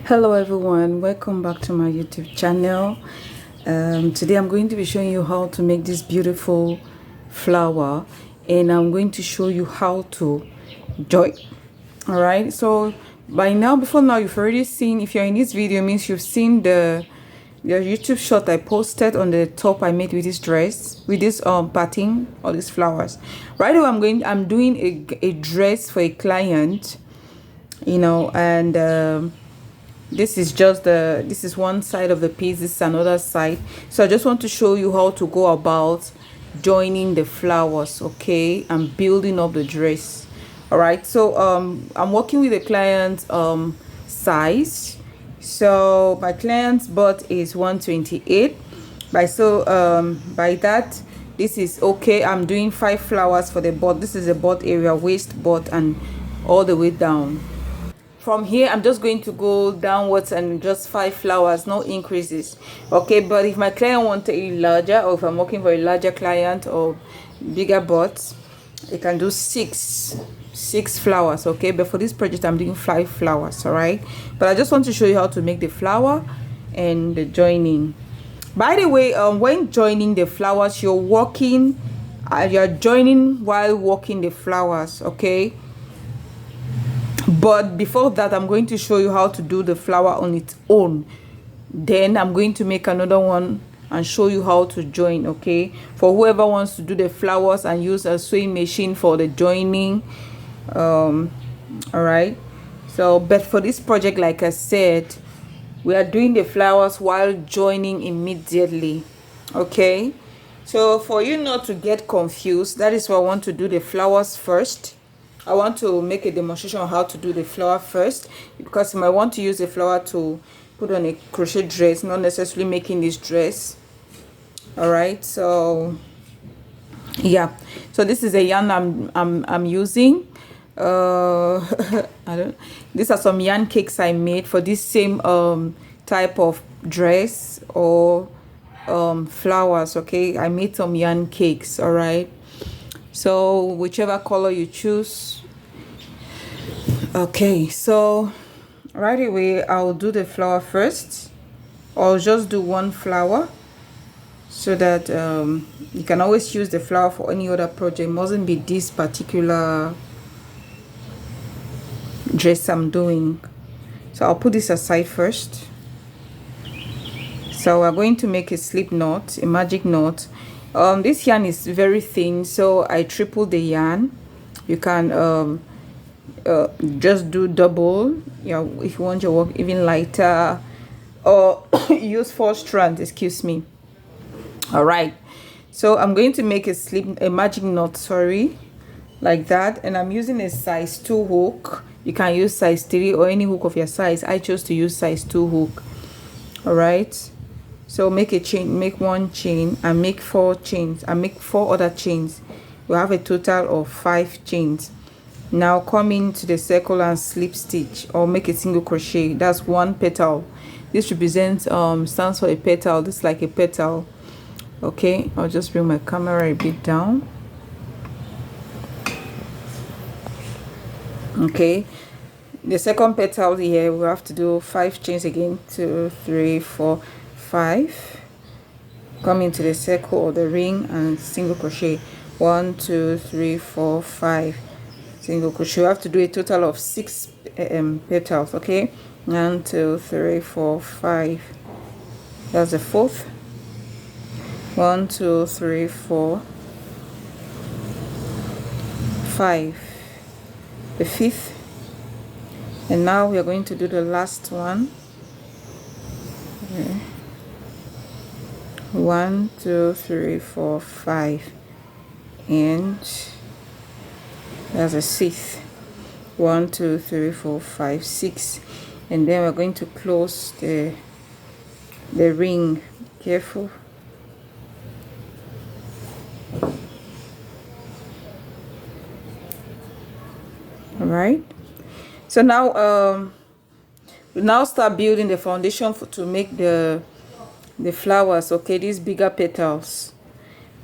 Hello everyone, welcome back to my YouTube channel. Today I'm going to be showing you how to make this beautiful flower, and I'm going to show you how to join. All right, so before now you've already seen, if you're in this video, means you've seen the YouTube short I posted on the top I made with this dress, with this pattern, all these flowers. Right now I'm doing a dress for a client, and this is one side of the piece, this is another side. So I just want to show you how to go about joining the flowers, okay, and building up the dress. All right, so I'm working with the client's size. So my client's butt is 128 by that, this is okay. I'm doing 5 flowers for the butt. This is the butt area, waist, butt, and all the way down. From here I'm just going to go downwards and just 5 flowers, no increases, okay. But if my client wanted it larger, or if I'm working for a larger client or bigger butts, you can do six flowers, okay. But for this project I'm doing 5 flowers, all right. But I just want to show you how to make the flower and the joining. By the way, when joining the flowers, you're joining while working the flowers, okay. But before that, I'm going to show you how to do the flower on its own. Then I'm going to make another one and show you how to join, okay, for whoever wants to do the flowers and use a sewing machine for the joining. All right, so but for this project, like I said, we are doing the flowers while joining immediately, okay. So for you not to get confused, that is why I want to do the flowers first. I want to make a demonstration on how to do the flower first, because you might want to use the flower to put on a crochet dress, not necessarily making this dress. All right, so yeah, so this is a yarn I'm using. These are some yarn cakes I made for this same type of dress or flowers, okay. I made some yarn cakes, all right. So whichever color you choose. Okay, so right away I'll do the flower first. I'll just do 1 flower, so that you can always use the flower for any other project. It mustn't be this particular dress I'm doing. So I'll put this aside first. So we're going to make a slip knot, a magic knot. This yarn is very thin, so I tripled the yarn. You can just do double, if you want your work even lighter, or use 4 strands, excuse me. All right, so I'm going to make a magic knot, sorry, like that, and I'm using a size 2 hook. You can use size 3 or any hook of your size. I chose to use size 2 hook. All right, so make a chain, make 1 chain, and make 4 chains, and make 4 other chains. We have a total of 5 chains. Now come into the circle and slip stitch, or make a single crochet. That's 1 petal. This represents stands for a petal. This is like a petal, okay. I'll just bring my camera a bit down, okay. The second petal here, we have to do 5 chains again. 2, 3, 4, 5. Come into the circle or the ring and single crochet. 1, 2, 3, 4, 5 single crochet. You have to do a total of 6 petals, okay. 1, 2, 3, 4, 5. That's the 4th. 1, 2, 3, 4, 5. The 5th. And now we are going to do the last one. Okay. 1, 2, 3, 4, 5, and that's a 6th. 1, 2, 3, 4, 5, 6, and then we're going to close the ring. Careful. All right, so now we now start building the foundation to make the flowers, okay. These bigger petals,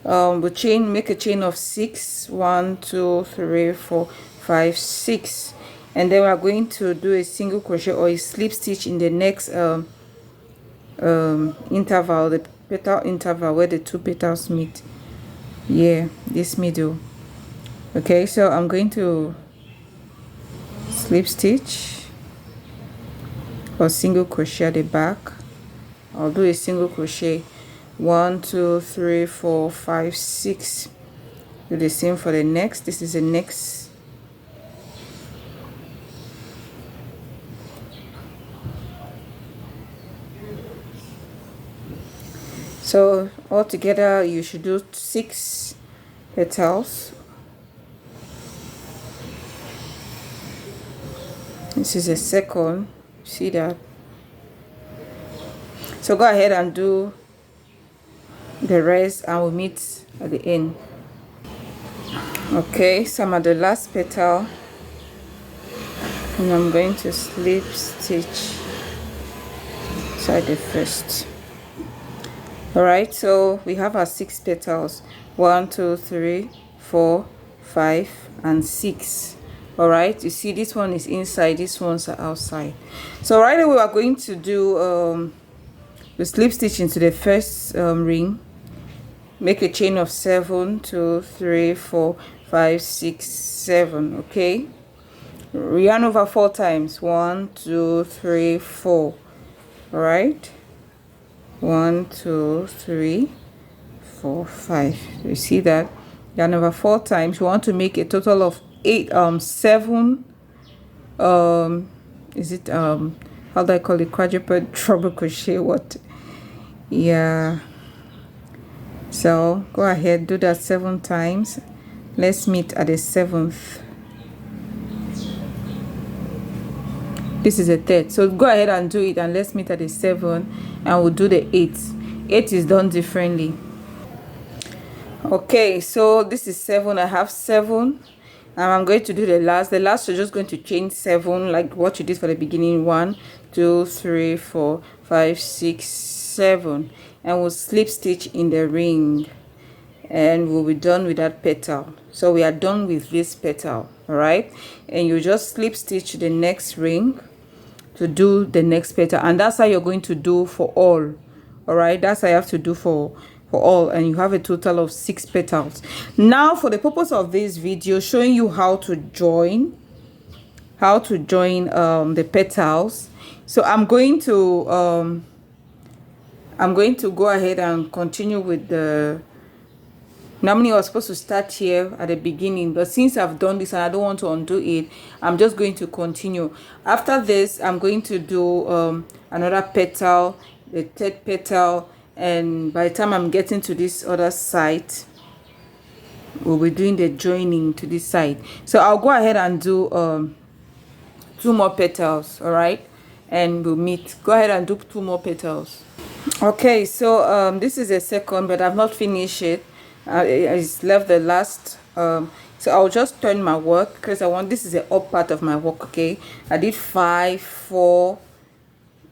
we make a chain of 6. 1, 2, 3, 4, 5, 6, and then we are going to do a single crochet or a slip stitch in the next interval, the petal interval where the two petals meet. Yeah, this middle. Okay, so I'm going to slip stitch or single crochet at the back. I'll do a single crochet 1 2 3 4 5 6. Do the same for the next. This is the next. So altogether you should do 6 petals. This is a second. See that? So go ahead and do the rest and we'll meet at the end. Okay, so I'm at the last petal and I'm going to slip stitch inside the first. Alright, so we have our 6 petals. 1 2 3 4 5 and 6. Alright, you see this one is inside, this one's outside. So right away we are going to do the slip stitch into the first ring. Make a chain of 7 2 3 4 5 6 7. Okay, yarn over 4 times. 1 2 3 4. All right, 1 2 3 4 5. You see that? Yarn over 4 times. You want to make a total of 7 is it how do I call it, quadruped treble crochet? What? Yeah, so go ahead, do that 7 times. Let's meet at the 7th. This is a 3rd, so go ahead and do it, and let's meet at the 7th, and we'll do the 8th. 8 is done differently. Okay, so this is 7. I have 7, and I'm going to do the last. The last, you're just going to chain 7 like what you did for the beginning. 1 2 3 4 5 6 7, and we'll slip stitch in the ring, and we'll be done with that petal. So we are done with this petal. All right, and you just slip stitch the next ring to do the next petal, and that's how you're going to do for all. All right, that's how you have to do for all, and you have a total of 6 petals. Now for the purpose of this video, showing you how to join the petals, so I'm going to go ahead and continue with the. Normally I was supposed to start here at the beginning, but since I've done this and I don't want to undo it, I'm just going to continue. After this, I'm going to do another petal, the 3rd petal, and by the time I'm getting to this other side, we'll be doing the joining to this side. So I'll go ahead and do 2 more petals. All right, and we'll meet. Go ahead and do 2 more petals. Okay, so this is a second, but I've not finished it. I just left the last. So I'll just turn my work because I want, this is the up part of my work. Okay, I did 5 4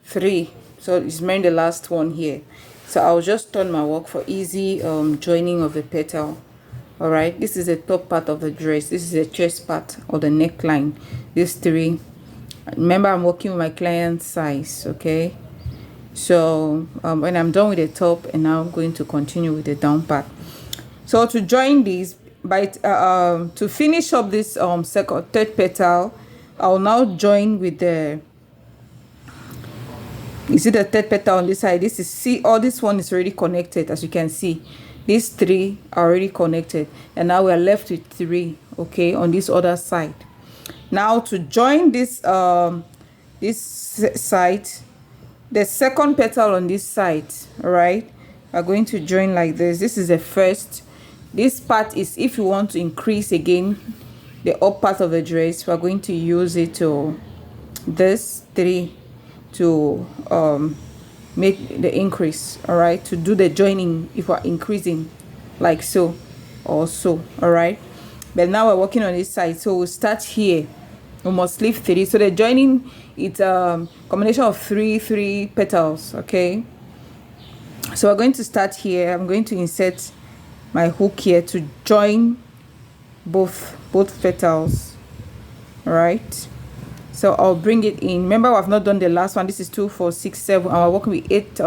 3, so it's made the last one here. So I'll just turn my work for easy joining of the petal. All right, this is the top part of the dress. This is the chest part or the neckline. These 3. Remember, I'm working with my client's size. Okay, so when I'm done with the top, and now I'm going to continue with the down part. So to join these, to finish up this 3rd petal, I'll now join with the, you see the 3rd petal on this side. This is, see, all this one is already connected. As you can see, these 3 are already connected, and now we are left with 3. Okay, on this other side. Now to join this this side, the 2nd petal on this side, all right, we're going to join like this. This is the first. This part is if you want to increase again the up part of the dress, we're going to use it to this 3 to make the increase. All right, to do the joining if we're increasing like so or so. All right, but now we're working on this side, so we'll start here. We must leave 3. So the joining, it's a combination of 3 petals. Okay, so we're going to start here. I'm going to insert my hook here to join both petals. All right, So I'll bring it in. Remember, I've not done the last one. This is 2 4 6 7, and we're working with 8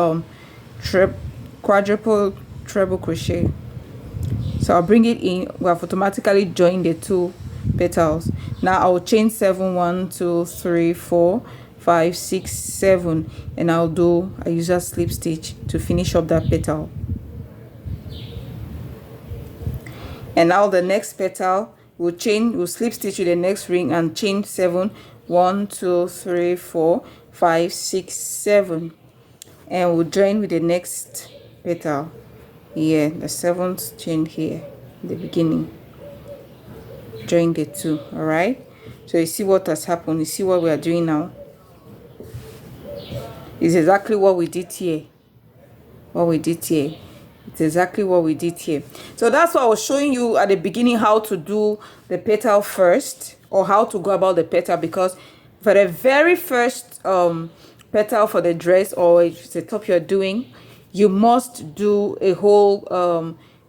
quadruple treble crochet. So I'll bring it in. We have automatically joined the 2 petals. Now I'll chain 7 1 2 3 4 5 6 7, and I use a slip stitch to finish up that petal. And now the next petal, we'll slip stitch with the next ring and chain 7 1 2 3 4 5 6 7, and we'll join with the next petal here, the 7th chain here in the beginning. Join the 2. All right, so you see what has happened. You see what we are doing now. It's exactly what we did here. It's exactly what we did here. So that's what I was showing you at the beginning, how to do the petal first, or how to go about the petal, because for the very first petal for the dress, or if it's a top you're doing, you must do a whole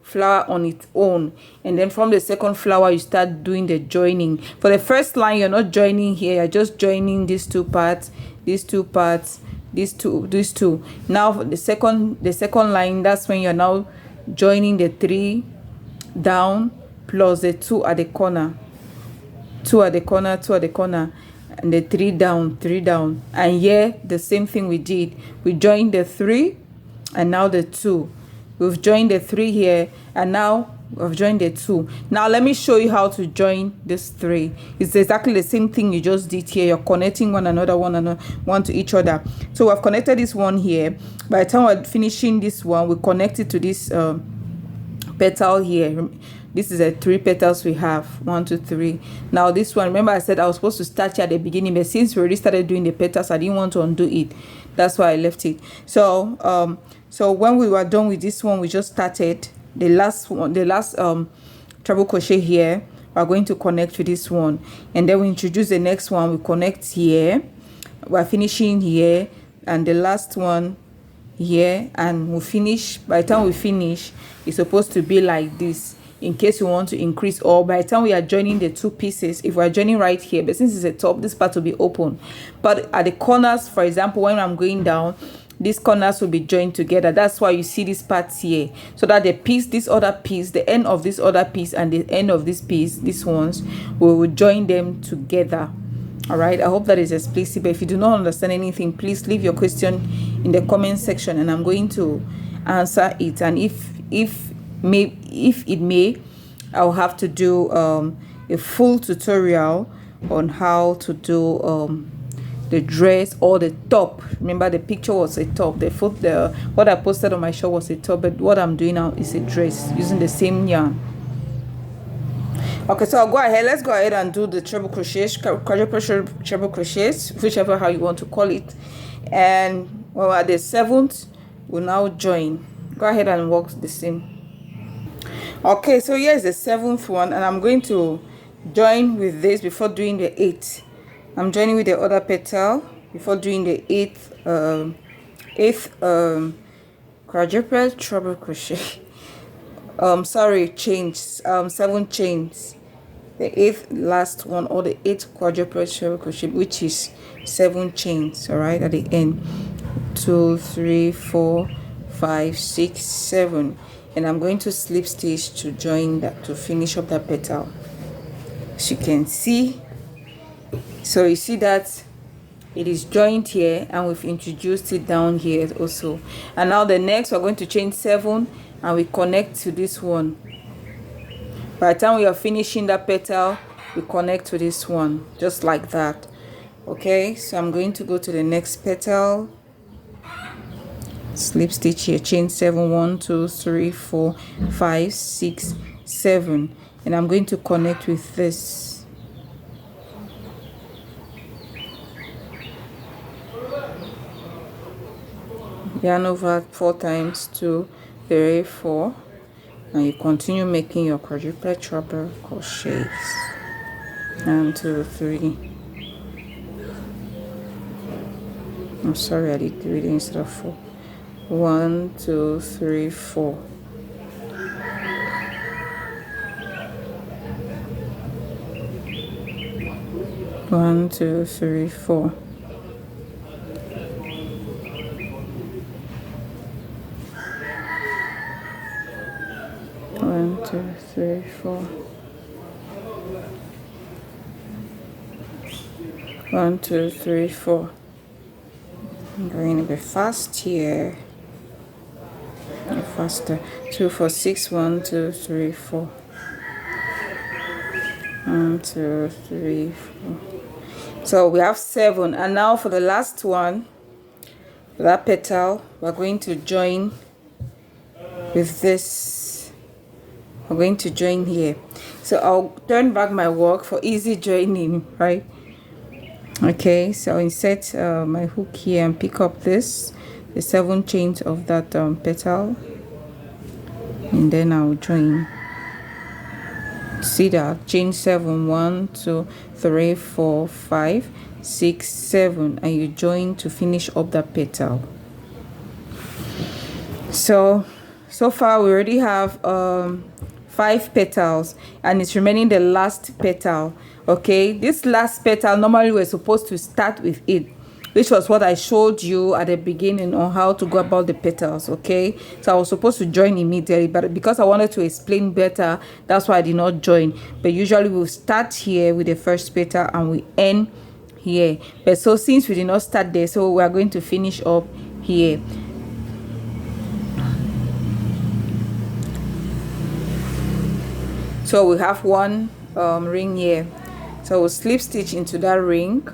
flower on its own, and then from the second flower you start doing the joining. For the first line, you're not joining here, you're just joining these 2 parts, these 2 parts, these two. Now for the second line, that's when you're now joining the 3 down plus the 2 at the corner, 2 at the corner, 2 at the corner, and the 3 down, 3 down. And here the same thing we did. We joined the 3 and now the 2. We've joined the 3 here, and now we've joined the 2. Now let me show you how to join this 3. It's exactly the same thing you just did here. You're connecting one to each other. So we've connected this one here. By the time we're finishing this one, we connect it to this petal here. This is the 3 petals we have. 1 2 3. Now this one, remember I said I was supposed to start here at the beginning, but since we already started doing the petals, I didn't want to undo it. That's why I left it. So so when we were done with this one, we just started the last one, the last treble crochet here. We're going to connect with this one, and then we introduce the next one. We connect here, we're finishing here, and the last one here, and we'll finish. By the time we finish, it's supposed to be like this, in case you want to increase, or by the time we are joining the 2 pieces, if we're joining right here, but since it's a top, this part will be open, but at the corners, for example, when I'm going down, these corners will be joined together. That's why you see these parts here, so that the piece, this other piece, the end of this other piece, and the end of this piece, these ones, we will join them together. All right, I hope that is explicit. But if you do not understand anything, please leave your question in the comment section, and I'm going to answer it. And if it may, I'll have to do a full tutorial on how to do the dress or the top. Remember, the picture was a top, what I posted on my show was a top, but what I'm doing now is a dress using the same yarn. Okay, so I'll go ahead, let's go ahead and do the treble crochets, treble crochets, whichever how you want to call it. And when we're at the 7th, we'll now join. Go ahead and work the same. Okay, so here's the 7th one, and I'm going to join with this before doing the 8th. I'm joining with the other petal before doing the 8th quadruple treble crochet. Sorry, chains, 7 chains. The 8th last one, or the 8th quadruple treble crochet, which is 7 chains. All right, at the end, 2 3 4 5 6 7, and I'm going to slip stitch to join that, to finish up that petal, as you can see. So you see that it is joined here, and we've introduced it down here also. And now the next, we're going to chain 7, and we connect to this one. By the time we are finishing that petal, we connect to this one, just like that. Okay, so I'm going to go to the next petal, slip stitch here, chain 7 1 2 3 4 5 6 7, and I'm going to connect with this. Yarn over 4 times, 2 3 4, and you continue making your quadruple treble crochets. 1 2 3. I'm sorry, I did 3 instead of 4. 1 2 3 4. 1 1 2 3 4. 1 2 3 4. 1 2 3 4. I'm going to be fast here. Faster. 2 4 6. 1 2 3 4. 1 2 3 4. So we have 7, and now for the last one, that petal, we're going to join with this. We're going to join here. So I'll turn back my work for easy joining, right? Okay, so I'll insert my hook here and pick up the 7 chains of that petal, and then I'll join. See that? Chain 7, 1 2 3 4 5 6 7, and you join to finish up that petal. So far we already have 5 petals, and it's remaining the last petal. Okay, this last petal, normally we're supposed to start with it, which was what I showed you at the beginning on how to go about the petals. Okay, so I was supposed to join immediately, but because I wanted to explain better, that's why I did not join. But usually we'll start here with the first petal and we end here. But so since we did not start there, so we are going to finish up here. So we have one ring here, so we'll slip stitch into that ring,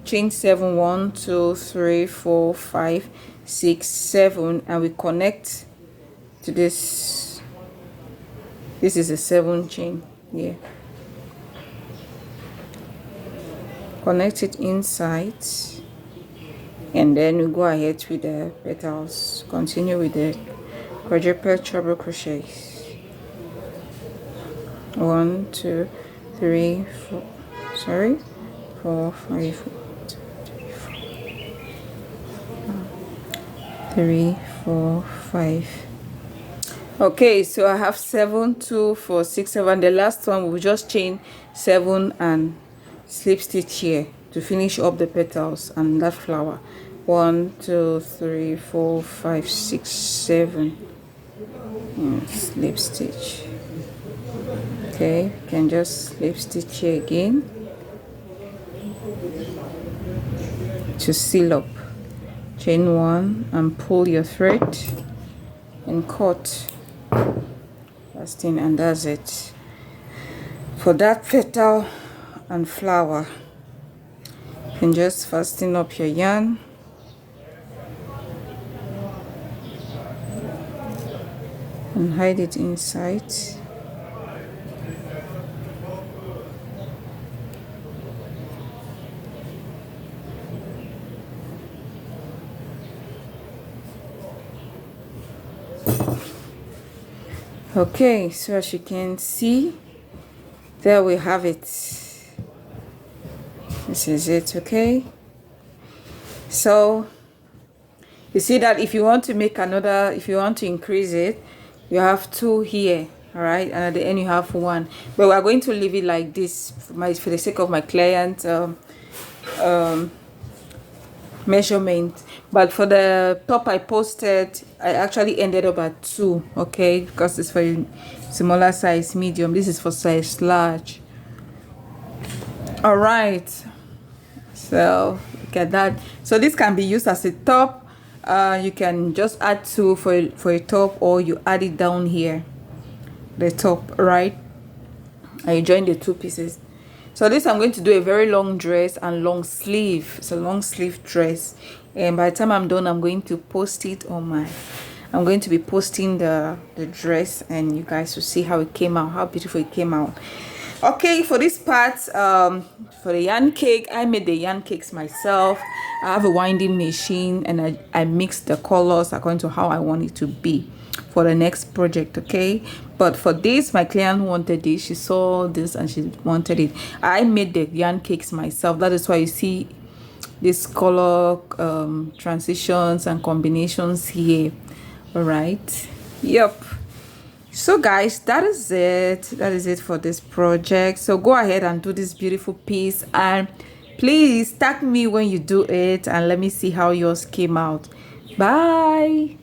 chain 7, 1 2 3 4 5 6 7, and we connect to this. This is a 7 chain here. Connect it inside, and then we go ahead with the petals. Continue with the quadruple treble crochets. 1 2 3 4 sorry 4 5 3 4 5. Okay, so I have 7 2 4 6 7. The last one we'll just chain 7 and slip stitch here to finish up the petals and that flower. 1 2 3 4 5 6 7, and slip stitch. Okay, you can just slip stitch here again to seal up. Chain 1 and pull your thread and cut last thing, and that's it for that petal and flower. You can just fasten up your yarn and hide it inside. Okay, so as you can see, there we have it. This is it. Okay, so you see that if you want to make another, if you want to increase it, you have 2 here, all right, and at the end you have 1. But we're going to leave it like this for the sake of my client measurement. But for the top I posted, I actually ended up at 2, okay, because it's for a smaller size medium. This is for size large. All right, so look at that. So this can be used as a top. You can just add 2 for a top, or you add it down here, the top, right, and you join the 2 pieces. So this, I'm going to do a very long dress and long sleeve. It's a long sleeve dress, and by the time I'm done, I'm going to post it on my, I'm going to be posting the dress, and you guys will see how it came out, how beautiful it came out. Okay, for this part, for the yarn cake, I made the yarn cakes myself. I have a winding machine, and I mixed the colors according to how I want it to be for the next project. Okay, but for this, my client wanted this. She saw this and she wanted it. I made the yarn cakes myself. That is why you see this color transitions and combinations here. All right, yep. So guys, that is it for this project. So go ahead and do this beautiful piece and Please tag me when you do it and let me see how yours came out. Bye.